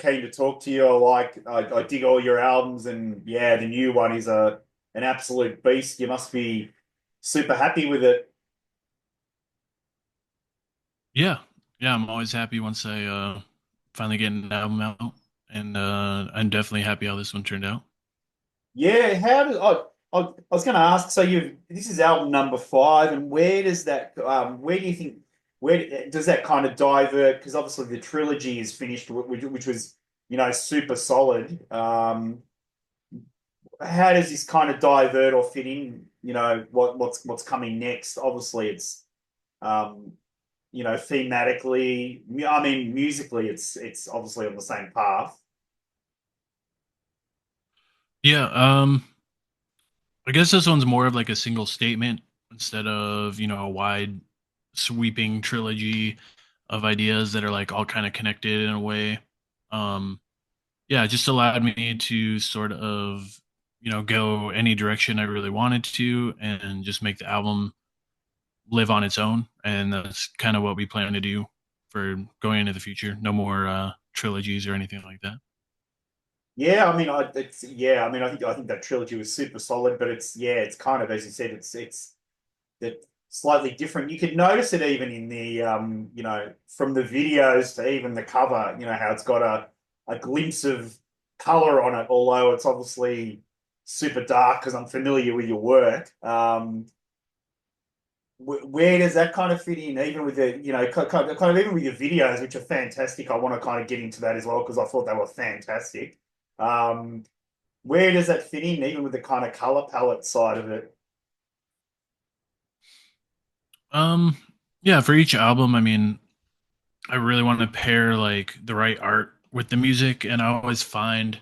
very keen to talk to you. I dig all your albums, and yeah, the new one is an absolute beast. You must be super happy with it. Yeah, yeah, I'm always happy once I finally get an album out, and I'm definitely happy how this one turned out. Yeah, how does I was going to ask. So you this is album number five, and where does that where do you think where does that kind of divert? Because obviously the trilogy is finished, which was super solid. How does this kind of divert or fit in? What's coming next? Obviously, it's um, thematically. I mean, musically, it's obviously on the same path. Yeah, I guess this one's more of like a single statement instead of a wide sweeping trilogy of ideas that are like all kind of connected in a way. Um, yeah, it just allowed me to sort of go any direction I really wanted to, and just make the album live on its own, and that's kind of what we plan to do for going into the future. No more trilogies or anything like that. Yeah, I mean, I think that trilogy was super solid, but it's kind of as you said, it's slightly different. You could notice it even in the from the videos to even the cover. How it's got a glimpse of color on it, although it's obviously super dark because I'm familiar with your work. Where does that kind of fit in, even with the kind of even with your videos, which are fantastic? I want to kind of get into that as well because I thought they were fantastic. Um, where does that fit in, even with the kind of color palette side of it? Um, yeah, for each album, I mean, I really want to pair like the right art with the music, and I always find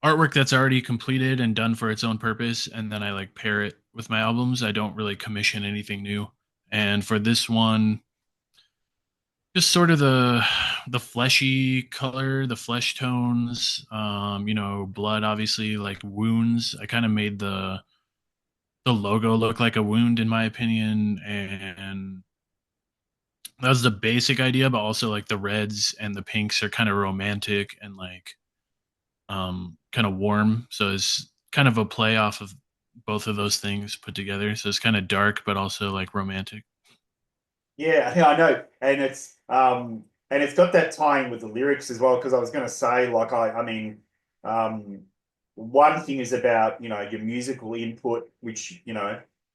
artwork that's already completed and done for its own purpose, and then I like pair it with my albums. I don't really commission anything new. And for this one, just sort of the fleshy color, the flesh tones, blood, obviously, like wounds. I kind of made the logo look like a wound, in my opinion, and that was the basic idea. But also, like, the reds and the pinks are kind of romantic and like kind of warm, so it's kind of a play off of both of those things put together. So it's kind of dark but also like romantic. Yeah, I know, and it's got that tying with the lyrics as well. Because I was going to say, like, I mean, um, one thing is about your musical input, which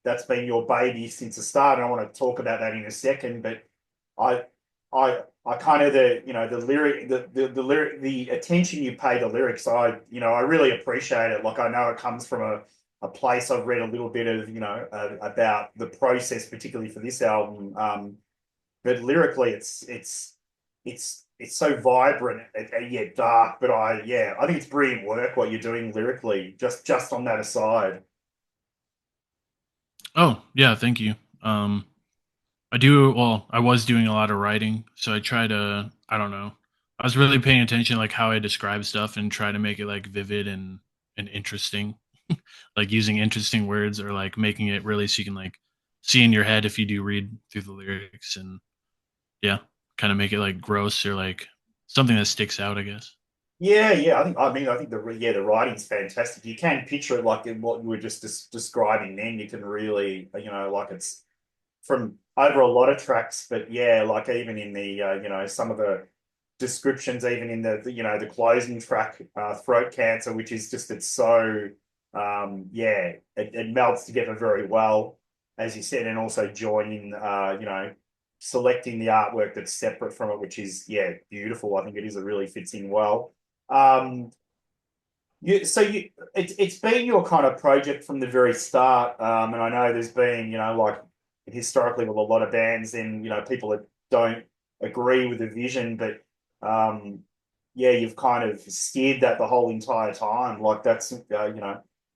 that's been your baby since the start, and I want to talk about that in a second. But I, I kind of the lyric, the lyric, the attention you pay to lyrics, I really appreciate it. Like, I know it comes from a place I've read a little bit of, about the process, particularly for this album. But lyrically, it's so vibrant and yet dark. But I think it's brilliant work what you're doing lyrically. Just on that aside. Oh yeah, thank you. I do. Well, I was doing a lot of writing, so I try to. I don't know. I was really paying attention, like how I describe stuff, and try to make it like vivid and interesting, like using interesting words, or like making it really so you can like see in your head if you do read through the lyrics, and yeah, kind of make it like gross or like something that sticks out, I guess. Yeah. I think the writing's fantastic. You can picture it like in what you were just describing. Then you can really like it's from over a lot of tracks. But yeah, like even in the some of the descriptions, even in the closing track, throat cancer, which is just it's so it melts together very well, as you said, and also joining selecting the artwork that's separate from it, which is beautiful. I think it is, it really fits in well. um it's been your kind of project from the very start. And I know there's been, like historically with a lot of bands, and people that don't agree with the vision, but yeah, you've kind of steered that the whole entire time. Like that's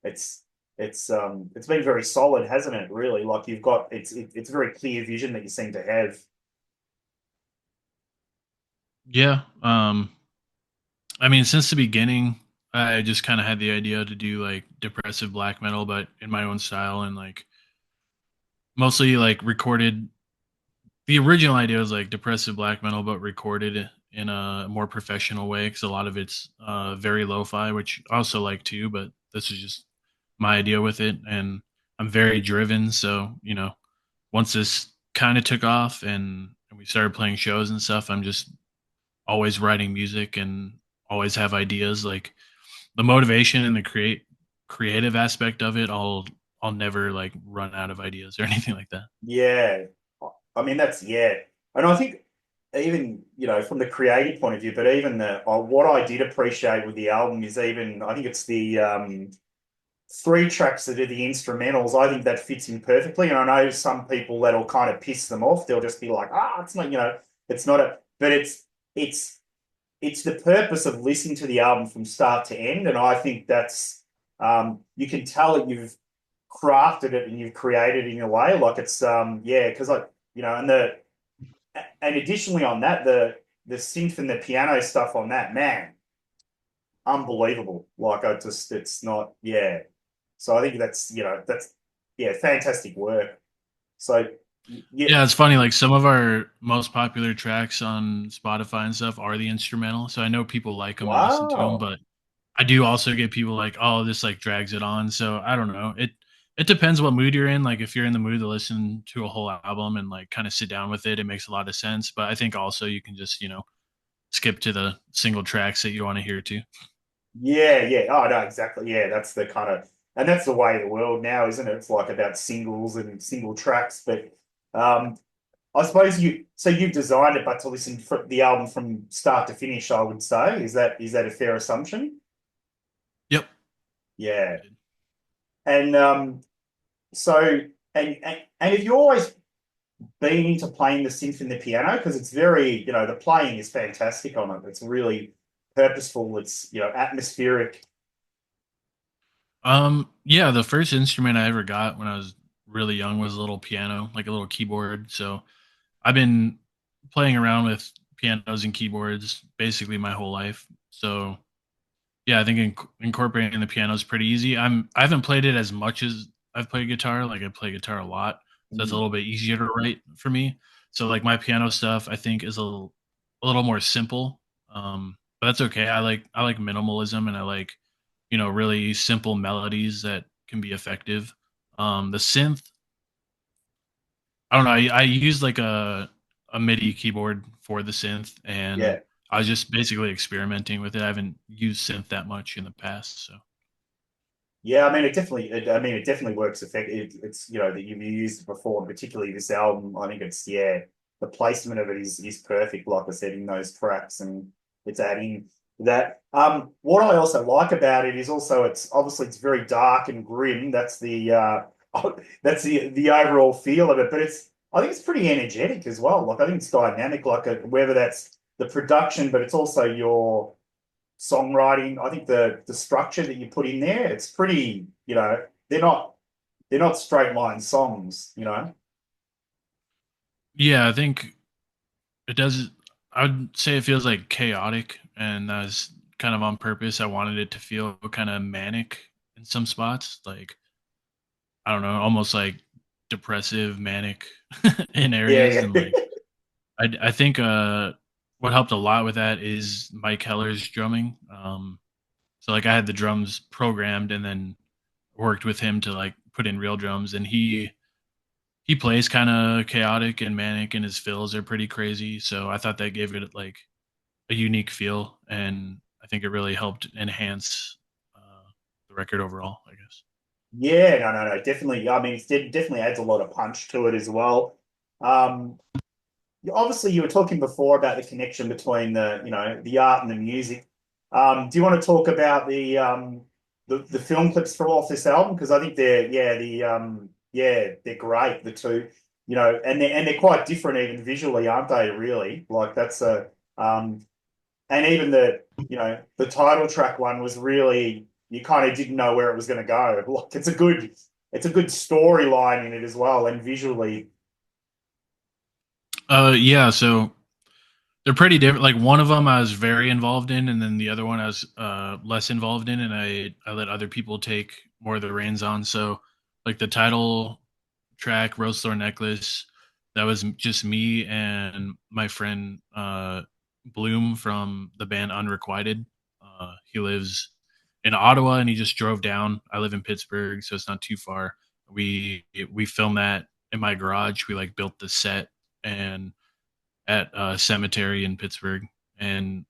it's it's been very solid, hasn't it? Really, like you've got it's a very clear vision that you seem to have. Yeah. I mean, since the beginning, I just kind of had the idea to do like depressive black metal, but in my own style, and like mostly like recorded. The original idea was like depressive black metal, but recorded in a more professional way because a lot of it's very lo-fi, which I also like too. But this is just my idea with it, and I'm very driven. So once this kind of took off and we started playing shows and stuff, I'm just always writing music and always have ideas. Like the motivation and the creative aspect of it, I'll never like run out of ideas or anything like that. Yeah. I mean, that's, yeah. And I think even, from the creative point of view, but even what I did appreciate with the album is even, I think it's the three tracks that are the instrumentals. I think that fits in perfectly. And I know some people that'll kind of piss them off. They'll just be like, it's not, it's not but it's, it's the purpose of listening to the album from start to end. And I think that's, you can tell that you've crafted it and you've created it in a way. Like it's, yeah, because like, and additionally on that, the synth and the piano stuff on that, man, unbelievable. Like I just, it's not, yeah. So I think that's yeah, fantastic work. So yeah, Yeah, it's funny. Like some of our most popular tracks on Spotify and stuff are the instrumental. So I know people like them and listen to them, wow. but I do also get people like, "Oh, this like drags it on." So I don't know. It depends what mood you're in. Like if you're in the mood to listen to a whole album and like kind of sit down with it, it makes a lot of sense. But I think also you can just skip to the single tracks that you want to hear too. Yeah, yeah. Oh no, exactly. Yeah, that's the kind of, and that's the way of the world now, isn't it? It's like about singles and single tracks. But um, I suppose so you've designed it, but to listen for the album from start to finish, I would say, is that a fair assumption? Yep. Yeah, and so and have you always been into playing the synth and the piano? Because it's very, the playing is fantastic on it. It's really purposeful. It's atmospheric. Yeah, the first instrument I ever got when I was really young was a little piano, like a little keyboard. So I've been playing around with pianos and keyboards basically my whole life. So yeah, I think incorporating the piano is pretty easy. I haven't played it as much as I've played guitar. Like I play guitar a lot, so that's a Mm. little bit easier to write for me. So like my piano stuff, I think is a little more simple. But that's okay. I like minimalism and I like really simple melodies that can be effective. The synth, I don't know. I use like a MIDI keyboard for the synth, and Yeah. I was just basically experimenting with it. I haven't used synth that much in the past, so. Yeah, I mean, it definitely works. It's that you've used it before, and particularly this album. I think it's yeah, the placement of it is perfect. Like I said, in those tracks, and it's adding that. What I also like about it is also it's obviously it's very dark and grim. That's that's the overall feel of it. But I think it's pretty energetic as well. Like I think it's dynamic. Like whether that's the production, but it's also your songwriting. I think the structure that you put in there, it's pretty, they're not straight line songs. Yeah, I think it does. I would say it feels like chaotic, and that's kind of on purpose. I wanted it to feel kind of manic in some spots, like I don't know, almost like depressive, manic in areas, Yeah, and yeah. like I think what helped a lot with that is Mike Heller's drumming. So like I had the drums programmed and then worked with him to like put in real drums, and he plays kind of chaotic and manic, and his fills are pretty crazy. So I thought that gave it like a unique feel, and I think it really helped enhance the record overall, I guess. Yeah, no, no, no, definitely. I mean, definitely adds a lot of punch to it as well. Um, Obviously, you were talking before about the connection between the art and the music. Do you want to talk about the film clips from off this album? Because I think they're great. The two, and they're quite different even visually, aren't they? Really, like that's a and even the title track one was really you kind of didn't know where it was going to go. Like it's a good storyline in it as well, and visually, Yeah, so they're pretty different. Like one of them I was very involved in, and then the other one I was less involved in, and I let other people take more of the reins on. So, like the title track, "Rose Thorn Necklace," that was just me and my friend. Bloom from the band Unrequited. He lives in Ottawa, and he just drove down. I live in Pittsburgh, so it's not too far. We filmed that in my garage. We like built the set and at a cemetery in Pittsburgh, and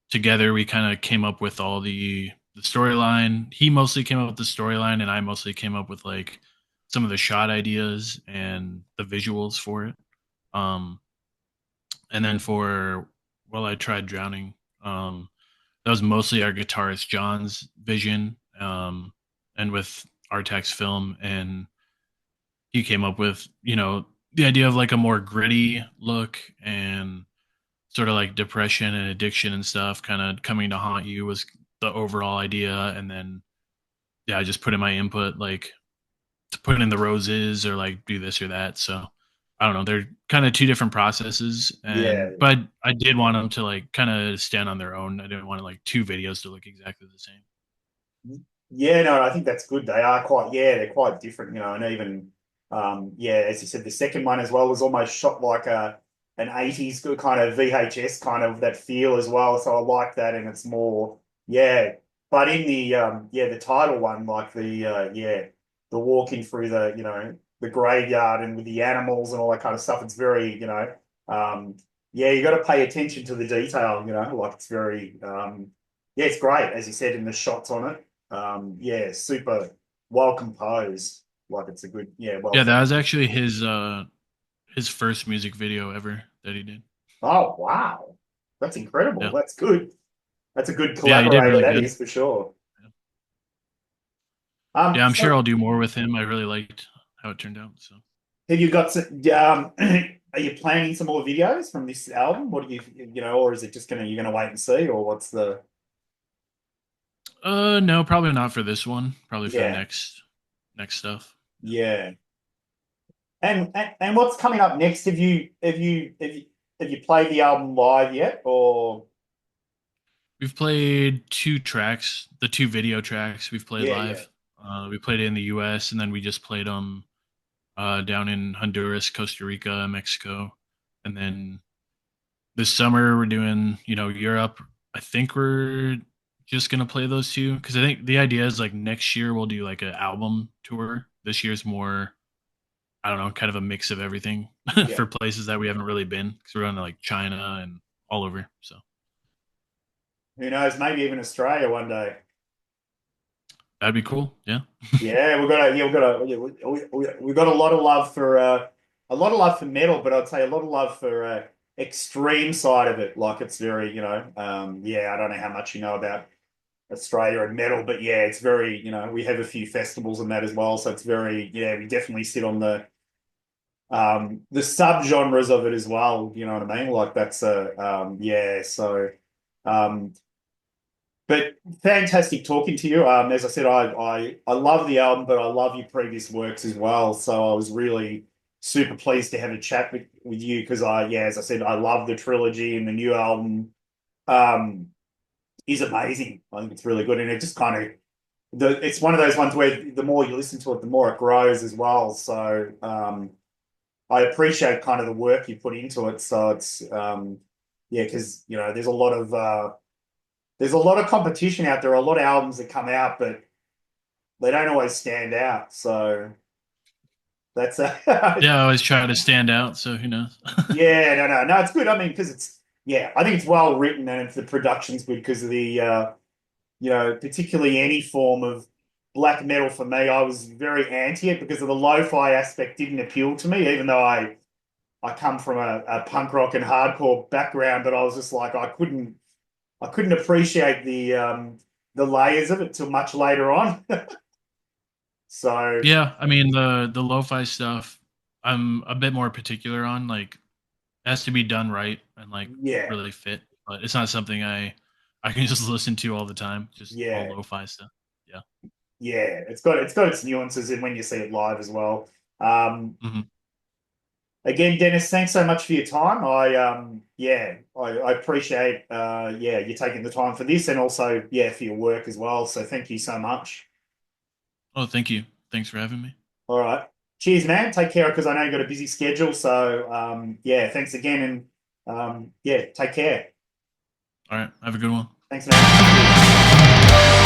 together we kind of came up with all the storyline. He mostly came up with the storyline, and I mostly came up with like some of the shot ideas and the visuals for it. Um, and then for Well, I Tried Drowning, that was mostly our guitarist John's vision, and with Artax Film, and he came up with the idea of like a more gritty look and sort of like depression and addiction and stuff kind of coming to haunt you was the overall idea. And then yeah, I just put in my input, like to put in the roses or like do this or that. So I don't know, they're kind of two different processes. Yeah. And but I did want them to like kind of stand on their own. I didn't want like two videos to look exactly the same. Yeah, no, I think that's good. They are quite, yeah, they're quite different, and even, yeah, as you said, the second one as well was almost shot like an 80s kind of VHS kind of that feel as well. So I like that, and it's more, yeah. But in the, yeah, the title one, like yeah, the walking through the, the graveyard and with the animals and all that kind of stuff, it's very, yeah, you got to pay attention to the detail, like it's very, yeah, it's great, as you said, in the shots on it. Yeah, super well composed. Like it's a good, yeah, well Yeah, thought. that was actually his first music video ever that he did. Oh, wow. That's incredible. Yeah. That's good. That's a good Yeah, he did collaborator, really that good. is for sure. Yeah, I'm sure So I'll do more with him. I really liked how it turned out. So, have you got some, are you planning some more videos from this album? What do or is it just you're gonna wait and see, or what's the, no, probably not for this one. Probably for the yeah, next stuff. Yeah. yeah. And what's coming up next? Have you played the album live yet, or We've played two tracks, the two video tracks we've played yeah, yeah. live. We played it in the U.S. and then we just played them down in Honduras, Costa Rica, Mexico, and then this summer we're doing Europe. I think we're just gonna play those two because I think the idea is like next year we'll do like an album tour. This year's more, I don't know, kind of a mix of everything Yeah. for places that we haven't really been because we're going to like China and all over. So Who knows? Maybe even Australia one day. that'd be cool. Yeah. Yeah, we've got a lot of love for metal, but I'd say a lot of love for extreme side of it. Like it's very, yeah, I don't know how much you know about Australia and metal, but yeah, it's very, we have a few festivals and that as well. So it's very, yeah, we definitely sit on the subgenres of it as well. You know what I mean? Like that's yeah, so um but fantastic talking to you. As I said, I love the album, but I love your previous works as well. So I was really super pleased to have a chat with you because yeah, as I said, I love the trilogy and the new album um, is amazing. I think it's really good, and it just kind of it's one of those ones where the more you listen to it, the more it grows as well. So I appreciate kind of the work you put into it. So it's yeah, because there's a lot of competition out there, a lot of albums that come out, but they don't always stand out. So that's Yeah, I always try to stand out. So who knows? yeah, no, it's good. I mean, because it's yeah, I think it's well written and the production's good because of the particularly any form of black metal for me, I was very anti it because of the lo-fi aspect didn't appeal to me, even though I come from a punk rock and hardcore background, but I was just like I couldn't appreciate the layers of it till much later on. So Yeah, I mean the lo-fi stuff, I'm a bit more particular on. Like, it has to be done right and like yeah, really fit. But it's not something I can just listen to all the time. Just all yeah, lo-fi stuff. Yeah. yeah. It's got its nuances in when you see it live as well. Hmm. Again, Dennis, thanks so much for your time. I appreciate yeah, you taking the time for this and also yeah for your work as well. So thank you so much. Oh, thank you. Thanks for having me. All right. Cheers, man. Take care because I know you've got a busy schedule. So yeah, thanks again Yeah, take care. All right. Have a good one. Thanks, man.